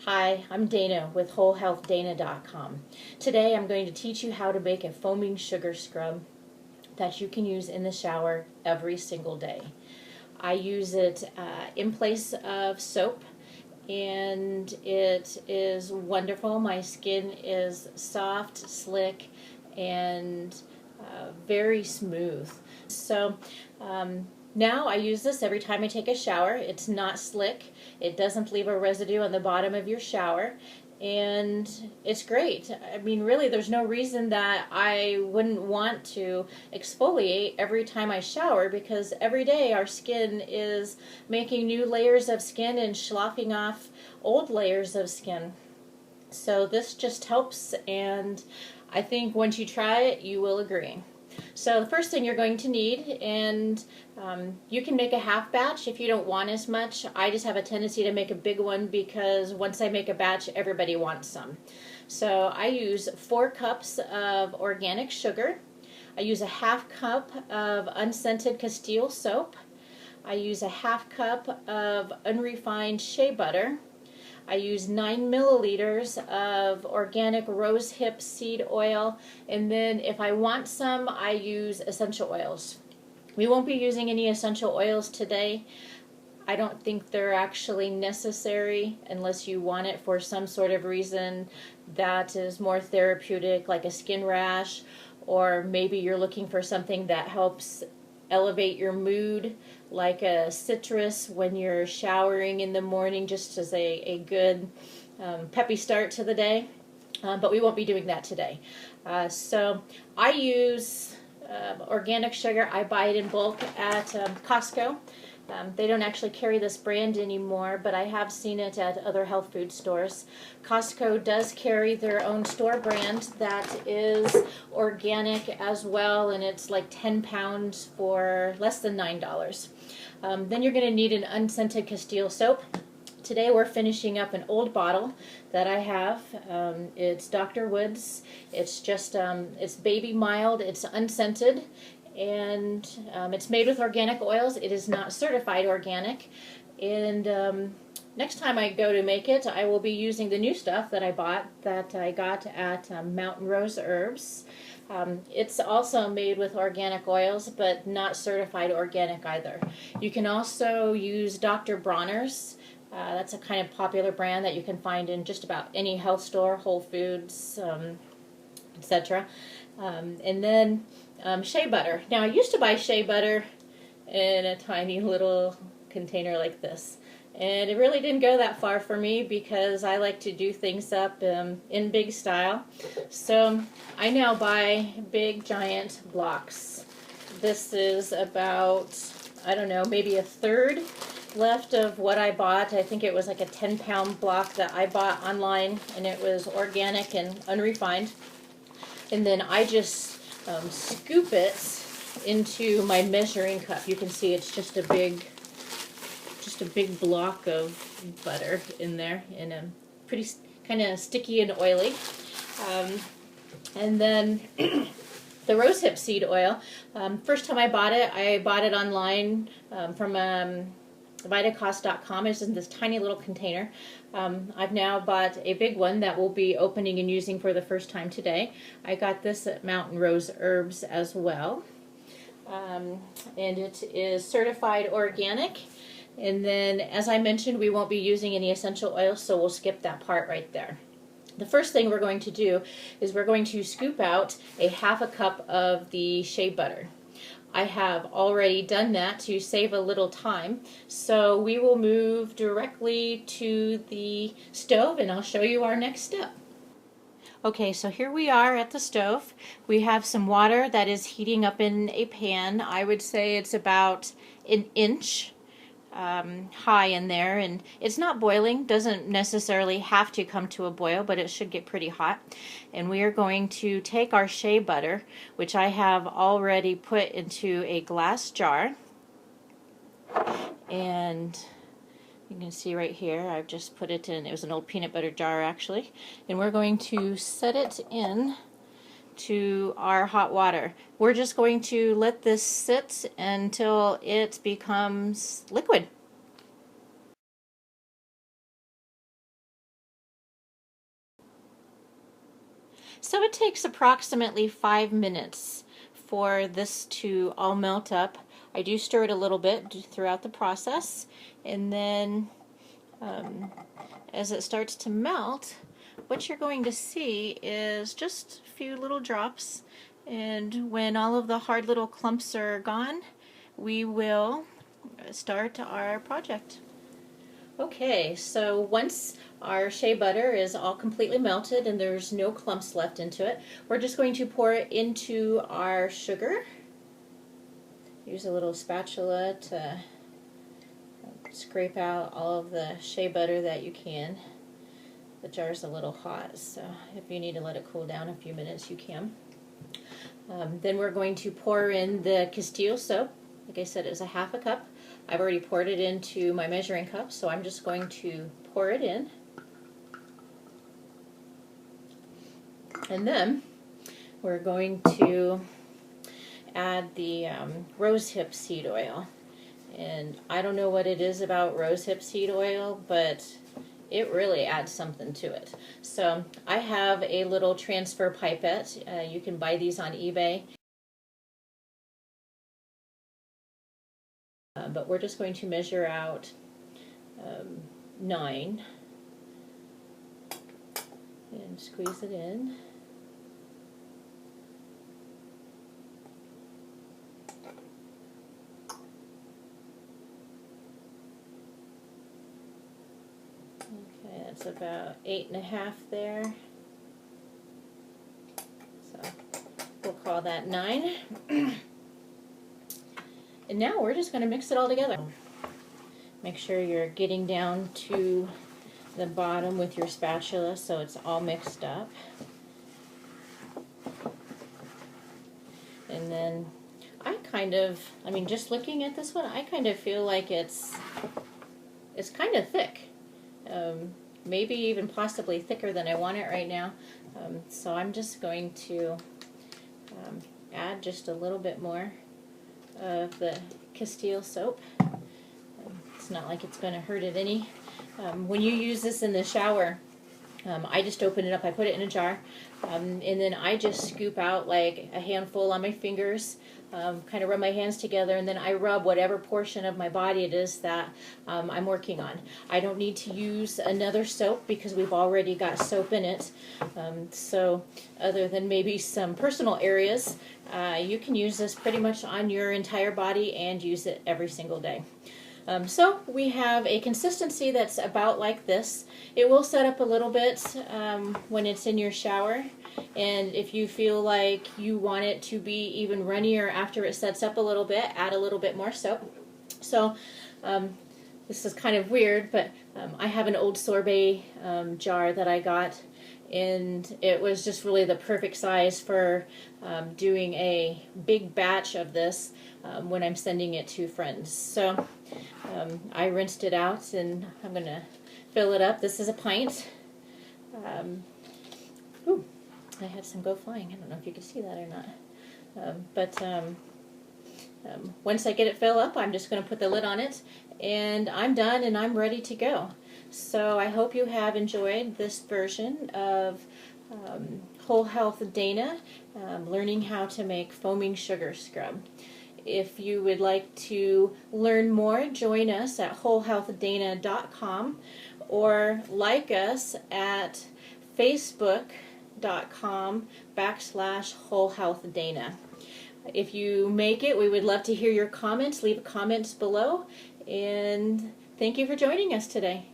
Hi, I'm Dana with WholeHealthDana.com. Today I'm going to teach you how to make a foaming sugar scrub that you can use in the shower every single day. I use it in place of soap, and it is wonderful. My skin is soft, slick, and very smooth. Now I use this every time I take a shower. It's not slick. It doesn't leave a residue on the bottom of your shower. And it's great. I mean, really, there's no reason that I wouldn't want to exfoliate every time I shower, because every day our skin is making new layers of skin and sloughing off old layers of skin. So this just helps, and I think once you try it, you will agree. So the first thing you're going to need, and you can make a half batch if you don't want as much. I just have a tendency to make a big one because once I make a batch, everybody wants some. So I use 4 cups of organic sugar. I use a half cup of unscented Castille soap. I use a half cup of unrefined shea butter. I use 9 milliliters of organic Rosehip Seed Oil, and then if I want some, I use essential oils. We won't be using any essential oils today. I don't think they're actually necessary unless you want it for some sort of reason that is more therapeutic, like a skin rash, or maybe you're looking for something that helps elevate your mood, like a citrus when you're showering in the morning, just as a good peppy start to the day. But we won't be doing that today. So I use organic sugar. I buy it in bulk at Costco. They don't actually carry this brand anymore, but I have seen it at other health food stores. Costco does carry their own store brand that is organic as well, and it's like 10 pounds for less than $9. Then you're going to need an unscented Castille soap. Today we're finishing up an old bottle that I have. It's Dr. Wood's. It's just, it's baby mild, it's unscented, and it's made with organic oils. It is not certified organic. And next time I go to make it, I will be using the new stuff that I got at Mountain Rose Herbs. It's also made with organic oils, but not certified organic either. You can also use Dr. Bronner's. That's a kind of popular brand that you can find in just about any health store, Whole Foods, etc. And then Shea Butter. Now I used to buy Shea Butter in a tiny little container like this, and it really didn't go that far for me because I like to do things up in big style. So I now buy big giant blocks. This is about, I don't know, maybe a third left of what I bought. I think it was like a 10-pound block that I bought online, and it was organic and unrefined. And then I just scoop it into my measuring cup. You can see it's just a big block of butter in there, and pretty kind of sticky and oily. And then the Rosehip Seed Oil. First time I bought it online from Vitacost.com. It's in this tiny little container. I've now bought a big one that we'll be opening and using for the first time today. I got this at Mountain Rose Herbs as well. And it is certified organic. And then, as I mentioned, we won't be using any essential oils, so we'll skip that part right there. The first thing we're going to do is we're going to scoop out a half a cup of the shea butter. I have already done that to save a little time, so we will move directly to the stove and I'll show you our next step. Okay, so here we are at the stove. We have some water that is heating up in a pan. I would say it's about an inch high in there, and it's not boiling. Doesn't necessarily have to come to a boil, but it should get pretty hot. And we are going to take our shea butter, which I have already put into a glass jar, and you can see right here I've just put it in. It was an old peanut butter jar actually, and we're going to set it in to our hot water. We're just going to let this sit until it becomes liquid. So it takes approximately 5 minutes for this to all melt up. I do stir it a little bit throughout the process, and then as it starts to melt, what you're going to see is just a few little drops, and when all of the hard little clumps are gone, we will start our project. Okay, so once our shea butter is all completely melted and there's no clumps left into it, we're just going to pour it into our sugar. Use a little spatula to scrape out all of the shea butter that you can. The jar's a little hot, so if you need to let it cool down a few minutes, you can. Then we're going to pour in the Castille soap. Like I said, it's a half a cup. I've already poured it into my measuring cup, so I'm just going to pour it in. And then we're going to add the Rosehip Seed Oil. And I don't know what it is about Rosehip Seed Oil, but it really adds something to it. So I have a little transfer pipette. You can buy these on eBay. But we're just going to measure out 9 and squeeze it in. Okay, that's about 8.5 there. So we'll call that 9. And now we're just going to mix it all together. Make sure you're getting down to the bottom with your spatula so it's all mixed up. And then just looking at this one, I kind of feel like it's kind of thick. Maybe even possibly thicker than I want it right now. So I'm just going to add just a little bit more of the Castille soap. It's not like it's going to hurt it any. When you use this in the shower, I just open it up, I put it in a jar, and then I just scoop out like a handful on my fingers, kind of rub my hands together, and then I rub whatever portion of my body it is that I'm working on. I don't need to use another soap because we've already got soap in it. So other than maybe some personal areas, you can use this pretty much on your entire body and use it every single day. So we have a consistency that's about like this. It will set up a little bit when it's in your shower, and if you feel like you want it to be even runnier after it sets up a little bit, add a little bit more soap. So this is kind of weird, but I have an old sorbet jar that I got, and it was just really the perfect size for doing a big batch of this when I'm sending it to friends. So I rinsed it out, and I'm going to fill it up. This is a pint. Ooh, I had some go flying. I don't know if you can see that or not. Once I get it filled up, I'm just going to put the lid on it, and I'm done and I'm ready to go. So I hope you have enjoyed this version of Whole Health Dana, learning how to make foaming sugar scrub. If you would like to learn more, join us at wholehealthdana.com or like us at facebook.com/wholehealthdana. If you make it, we would love to hear your comments. Leave comments below, and thank you for joining us today.